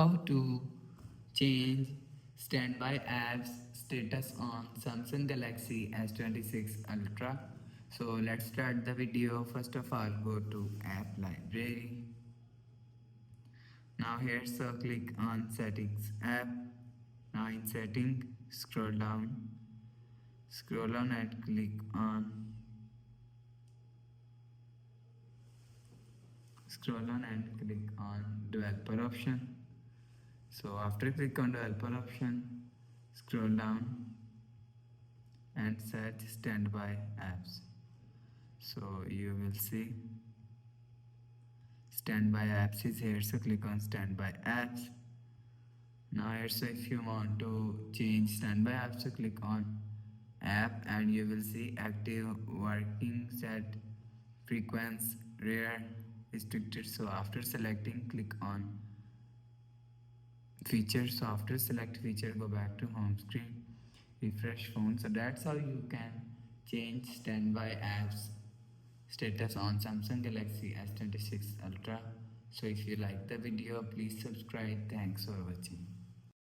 How to change standby apps status on Samsung Galaxy S26 Ultra. So let's start the video. First of all, go to app library. Now here, so click on settings app. Now in setting, scroll down and click on developer option. So after click on developer option, scroll down and search standby apps. So you will see standby apps is here, so click on standby apps. Now here, so if you want to change standby apps, so click on app and you will see active, working, set, frequency, rare, restricted. So after selecting, click on feature. So after select feature, go back to home screen, refresh phone. So that's how you can change standby apps status on Samsung Galaxy S26 Ultra. So if you like the video, please subscribe. Thanks for watching.